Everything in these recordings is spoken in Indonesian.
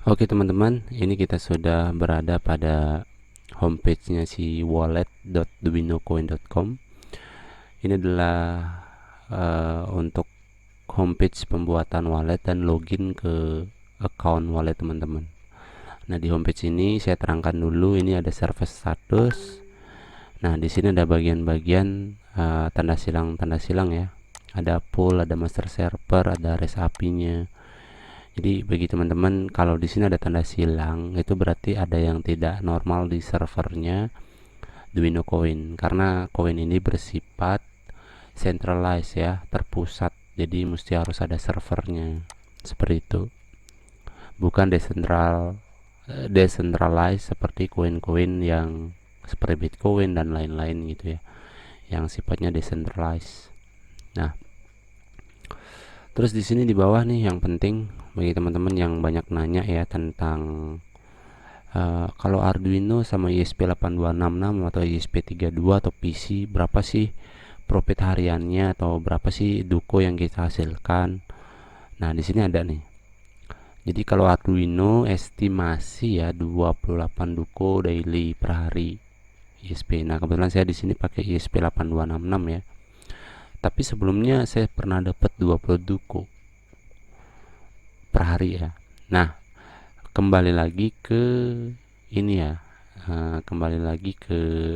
Oke teman-teman, ini kita sudah berada pada homepage-nya si wallet.duinocoin.com. Ini adalah untuk homepage pembuatan wallet dan login ke account wallet teman-teman. Nah, di homepage ini saya terangkan dulu, ini ada service status. Nah, di sini ada bagian-bagian tanda silang ya. Ada pool, ada master server, ada REST API-nya. Jadi bagi teman-teman, kalau di sini ada tanda silang, itu berarti ada yang tidak normal di servernya Duino Coin, karena koin ini bersifat centralized ya, terpusat. Jadi mesti harus ada servernya. Seperti itu. Bukan decentralized seperti koin-koin yang seperti Bitcoin dan lain-lain gitu ya, yang sifatnya decentralized. Nah, terus di sini di bawah nih yang penting bagi teman-teman yang banyak nanya ya tentang kalau Arduino sama ESP8266 atau ESP32 atau PC, berapa sih profit hariannya atau berapa sih duko yang kita hasilkan. Nah, di sini ada nih. Jadi kalau Arduino estimasi ya 28 duko daily per hari ESP. Nah, kebetulan saya di sini pakai ESP8266 ya. Tapi sebelumnya saya pernah dapat 20 duko per hari ya. Nah, kembali lagi ke ini ya, kembali lagi ke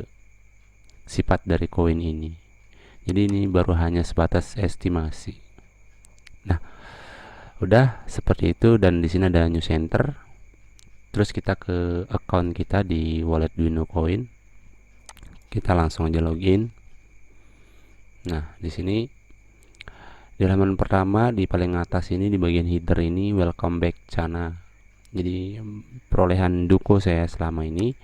sifat dari koin ini. Jadi ini baru hanya sebatas estimasi. Nah, udah seperti itu, dan di sini ada new center. Terus kita ke account kita di wallet Duino Coin. Kita langsung aja login. Nah, di sini di halaman pertama di paling atas ini di bagian header ini welcome back Chana. Jadi perolehan duko saya selama ini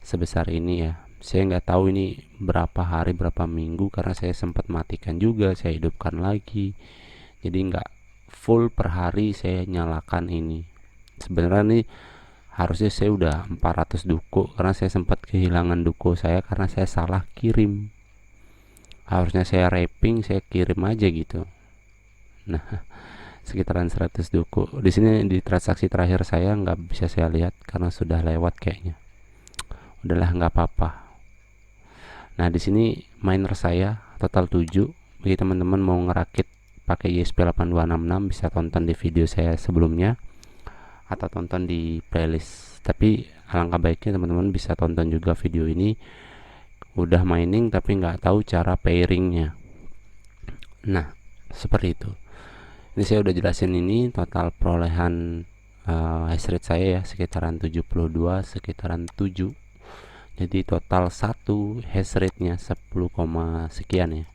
sebesar ini ya. Saya nggak tahu ini berapa hari berapa minggu karena saya sempat matikan juga, saya hidupkan lagi. Jadi nggak full per hari saya nyalakan ini. Sebenarnya nih harusnya saya udah 400 duko karena saya sempat kehilangan duko saya karena saya salah kirim. Harusnya saya wrapping, saya kirim aja gitu. Nah, sekitaran 100 duko. Di sini di transaksi terakhir saya nggak bisa saya lihat karena sudah lewat kayaknya. Udahlah, nggak apa-apa. Nah, di sini miner saya total 7. Bagi teman-teman mau ngerakit pakai ESP8266 bisa tonton di video saya sebelumnya atau tonton di playlist. Tapi alangkah baiknya teman-teman bisa tonton juga video ini. Udah mining tapi nggak tahu cara pairingnya. Nah, seperti itu. Ini saya udah jelasin ini total perolehan hash rate saya ya, sekitaran 72, sekitaran 7. Jadi total satu hash rate nya 10, sekian ya.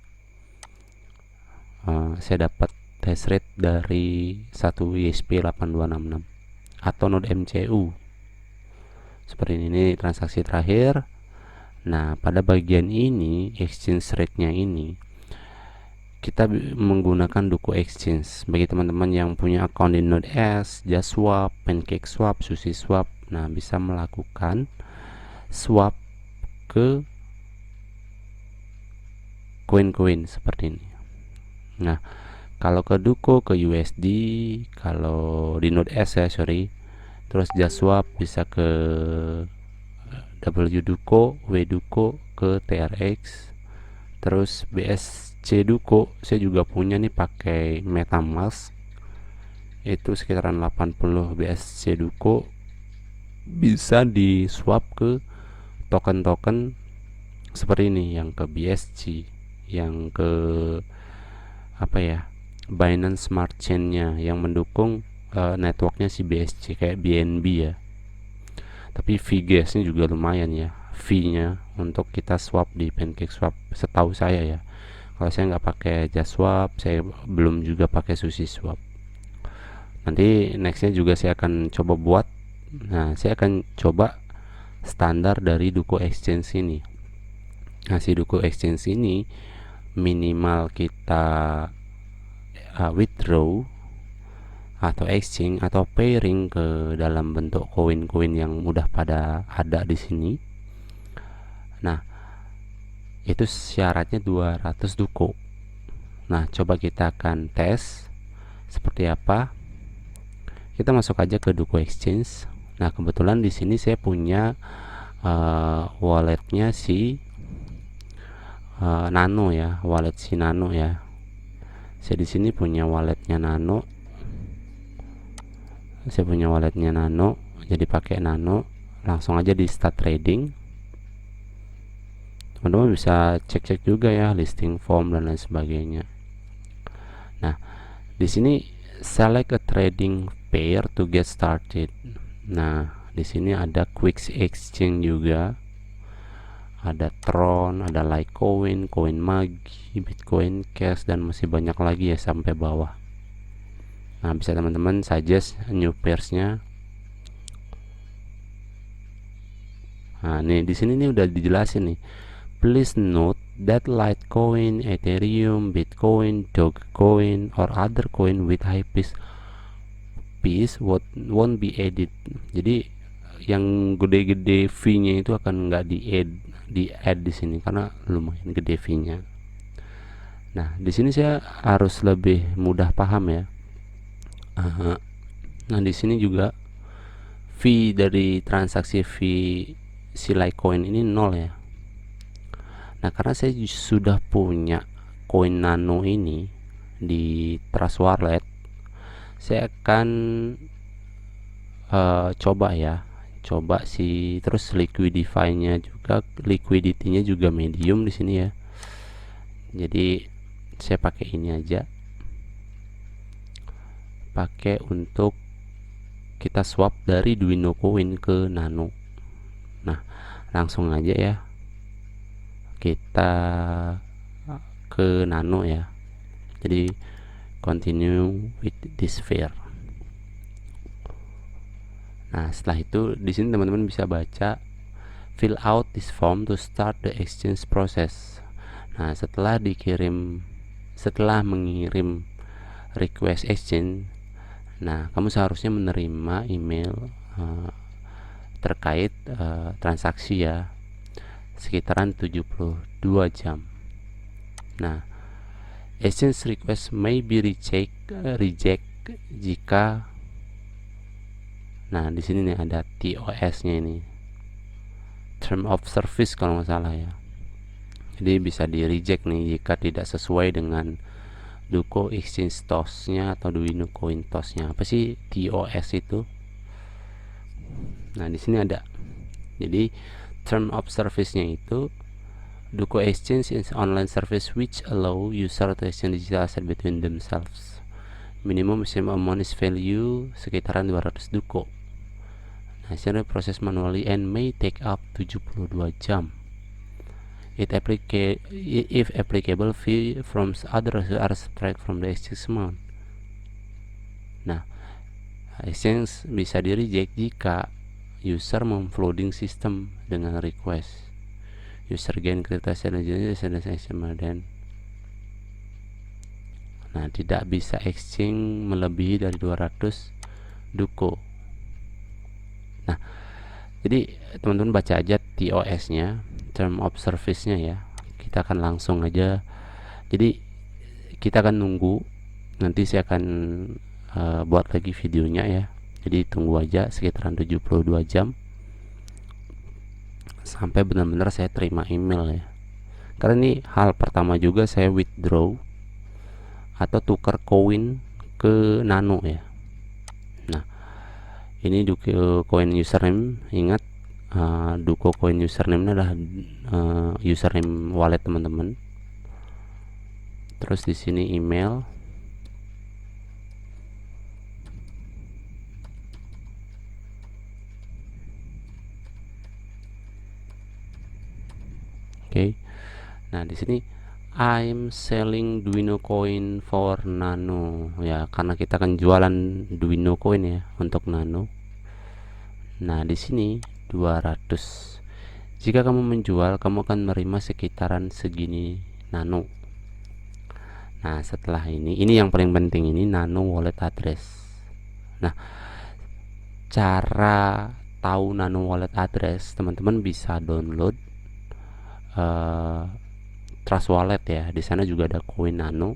Saya dapat hash rate dari satu ESP8266 atau node MCU. Seperti ini transaksi terakhir. Nah, pada bagian ini exchange rate nya ini kita menggunakan Duko Exchange. Bagi teman-teman yang punya akun di Node S, JustSwap, PancakeSwap, SushiSwap, nah bisa melakukan swap ke koin-koin seperti ini. Nah, kalau ke Duko ke USD, kalau di Node S ya sorry, terus JustSwap bisa ke W Duko, W Duko ke TRX, terus BSC Duko saya juga punya nih pakai MetaMask, itu sekitaran 80 BSC Duko bisa di swap ke token-token seperti ini, yang ke BSC, yang ke apa ya, Binance Smart Chain-nya yang mendukung networknya si BSC kayak BNB ya. Tapi fee gas-nya juga lumayan ya, fee-nya untuk kita swap di PancakeSwap setahu saya ya. Kalau saya nggak pakai JustSwap, saya belum juga pakai SushiSwap. Nanti nextnya juga saya akan coba buat. Nah, saya akan coba standar dari Duko Exchange ini. Nah, si Duko Exchange ini minimal kita withdraw atau exchange atau pairing ke dalam bentuk koin-koin yang udah pada ada di sini. Nah, itu syaratnya 200 duko. Nah, coba kita akan tes seperti apa. kita masuk aja ke Duko Exchange. Nah, kebetulan di sini saya punya walletnya si Nano ya, wallet si Nano ya. Saya di sini punya walletnya Nano. Saya punya walletnya Nano, jadi pakai Nano. Langsung aja di start trading. Teman-teman bisa cek-cek juga ya listing form dan lain sebagainya. Nah, di sini select a trading pair to get started. Nah, di sini ada quick exchange juga, ada Tron, ada Litecoin, Coin Magi, Bitcoin Cash, dan masih banyak lagi ya sampai bawah. Nah, bisa teman-teman suggest new pairs-nya. Nah, nih di sini nih udah dijelasin nih. Please note that Litecoin, Ethereum, Bitcoin, Dogecoin, or other coin with high fees won't be added. Jadi yang gede-gede fee-nya itu akan nggak di add di sini karena lumayan gede fee-nya. Nah, di sini saya harus lebih mudah paham ya. Nah, di sini juga fee dari transaksi fee si Litecoin ini 0 ya. Nah, karena saya sudah punya koin Nano ini di Trust Wallet, saya akan coba terus liquidity-nya juga medium di sini ya. Jadi saya pakai ini aja, pakai untuk kita swap dari Duino Coin ke Nano. Nah, langsung aja ya kita ke Nano ya. Jadi continue with this pair. Nah, setelah itu di sini teman-teman bisa baca fill out this form to start the exchange process. Nah, setelah mengirim request exchange, nah kamu seharusnya menerima email terkait transaksi ya sekitaran 72 jam. Nah, exchange request may be reject jika, nah di sini nih ada TOS-nya ini, term of service kalau nggak salah ya. Jadi bisa di reject nih jika tidak sesuai dengan Duko Exchange TOS-nya atau Duino Coin TOS-nya. Apa sih TOS itu? Nah, di sini ada. Jadi term of service-nya itu Duko Exchange is online service which allow user to exchange digital asset between themselves. Minimum amount is value sekitaran 200 Duko. Nah, secara proses manually and may take up 72 jam. If applicable, fee from others are subtract from the exchange amount. Nah, exchange bisa di reject jika user memflooding sistem dengan request. User gain kreditas dan nah, tidak bisa exchange melebihi dari 200 Duko. Nah, jadi teman-teman baca aja TOS-nya, term of service-nya ya. Kita akan langsung aja. Jadi kita akan nunggu. Nanti saya akan buat lagi videonya ya. Jadi tunggu aja sekitaran 72 jam sampai benar-benar saya terima email ya. Karena ini hal pertama juga saya withdraw atau tukar koin ke Nano ya. Nah, ini Duko Coin username. Ingat, Duko Coin username adalah username wallet teman-teman. Terus di sini email. Oke. Nah, di sini I'm selling Duino Coin for Nano ya, karena kita akan jualan Duino Coin ya untuk Nano. Nah, di sini 200. Jika kamu menjual, kamu akan menerima sekitaran segini Nano. Nah, setelah ini yang paling penting, ini Nano wallet address. Nah, cara tahu Nano wallet address, teman-teman bisa download Trust Wallet ya. Di sana juga ada koin Nano.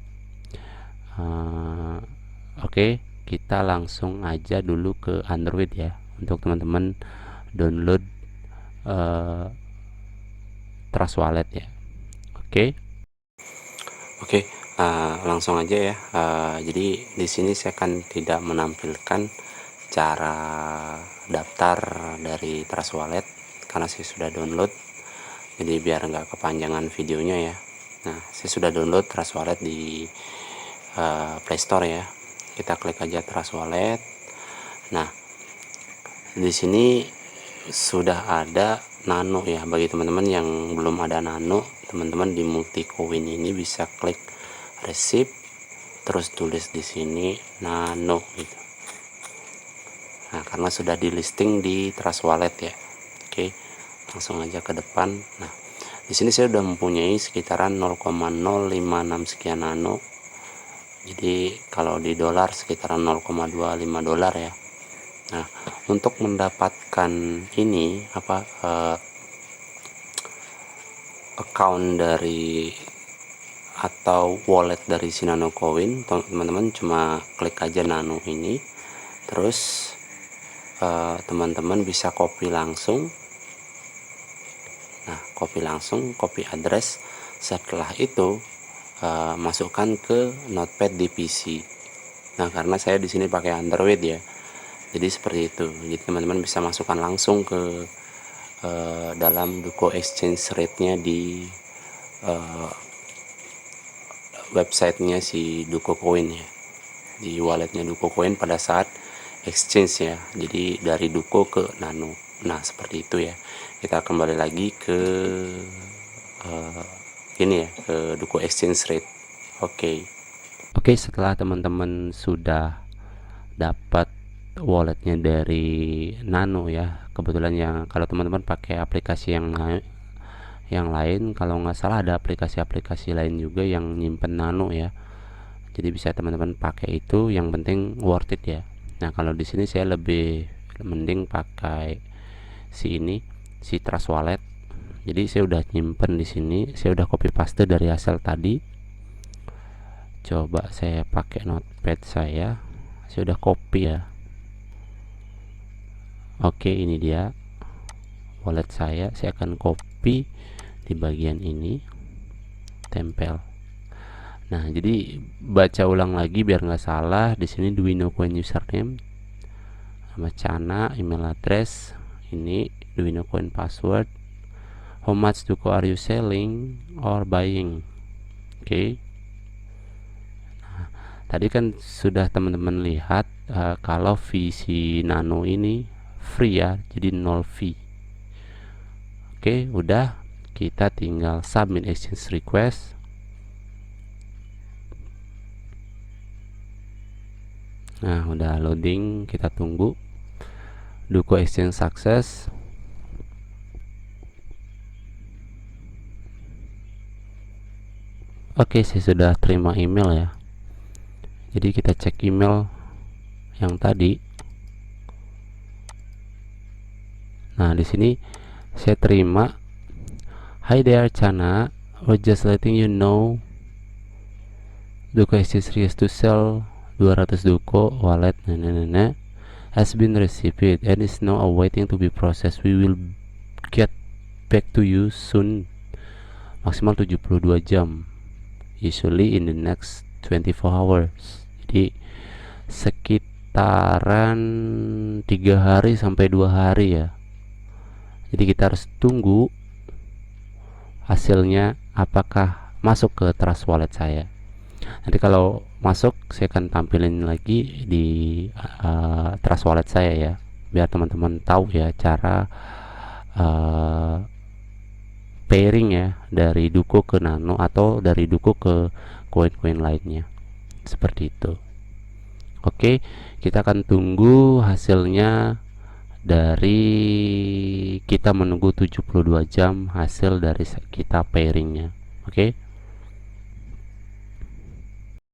Oke, kita langsung aja dulu ke Android ya, untuk teman-teman download Trust Wallet ya. Oke, langsung aja ya. Jadi di sini saya akan tidak menampilkan cara daftar dari Trust Wallet karena saya sudah download, jadi biar nggak kepanjangan videonya ya. Nah, saya sudah download Trust Wallet di Play Store ya. Kita klik aja Trust Wallet. Nah, di sini sudah ada Nano ya. Bagi teman-teman yang belum ada Nano, teman-teman di Multicoin ini bisa klik receipt, terus tulis di sini Nano gitu. Nah, karena sudah di listing di Trust Wallet ya. Oke, langsung aja ke depan. Nah, di sini saya sudah mempunyai sekitaran 0,056 sekian Nano. Jadi kalau di dolar sekitaran 0,25 dolar ya. Nah, untuk mendapatkan ini account dari atau wallet dari si Nano Coin, teman-teman cuma klik aja Nano ini, terus teman-teman bisa copy langsung. Nah, copy address. Setelah itu masukkan ke notepad di PC. Nah, karena saya di sini pakai Android ya, jadi seperti itu. Jadi teman-teman bisa masukkan langsung ke dalam Duko exchange rate-nya di websitenya si Duko Coin ya, di walletnya Duko Coin pada saat exchange ya. Jadi dari Duko ke Nano. Nah, seperti itu ya. Kita kembali lagi ke ini ya, ke Duko exchange rate. Oke, setelah teman-teman sudah dapat walletnya dari Nano ya, kebetulan yang kalau teman-teman pakai aplikasi yang lain, kalau nggak salah ada aplikasi-aplikasi lain juga yang nyimpen Nano ya, jadi bisa teman-teman pakai itu. Yang penting worth it ya. Nah, kalau di sini saya lebih mending pakai si Trust Wallet. Jadi saya udah nyimpen di sini, saya udah copy paste dari hasil tadi. Coba saya pakai notepad saya udah copy ya. Oke, ini dia wallet saya akan copy di bagian ini, tempel. Nah, jadi baca ulang lagi biar nggak salah. Di sini Duino Coin username, nama Cana, email address, ini Duino Coin password, how much Duko are you selling or buying. Oke. Nah, tadi kan sudah teman-teman lihat kalau fee si Nano ini free ya, jadi 0 fee. Oke, udah, kita tinggal submit exchange request. Nah, udah loading, kita tunggu. Duko exchange success. Oke, saya sudah terima email ya. Jadi kita cek email yang tadi. Nah, di sini saya terima, hi there Chana, we're just letting you know Duko exchange request to sell 200 Duko wallet has been received and is now awaiting to be processed. We will get back to you soon. Maksimal 72 jam, usually in the next 24 hours. Jadi sekitaran 3 hari sampai 2 hari ya. Jadi kita harus tunggu hasilnya apakah masuk ke Trust Wallet saya. Nanti kalau masuk saya akan tampilin lagi di Trust Wallet saya ya, biar teman-teman tahu ya cara pairing ya dari Duko ke Nano atau dari Duko ke koin-koin lainnya, seperti itu. Oke, kita akan tunggu hasilnya dari kita menunggu 72 jam hasil dari kita pairingnya. Oke.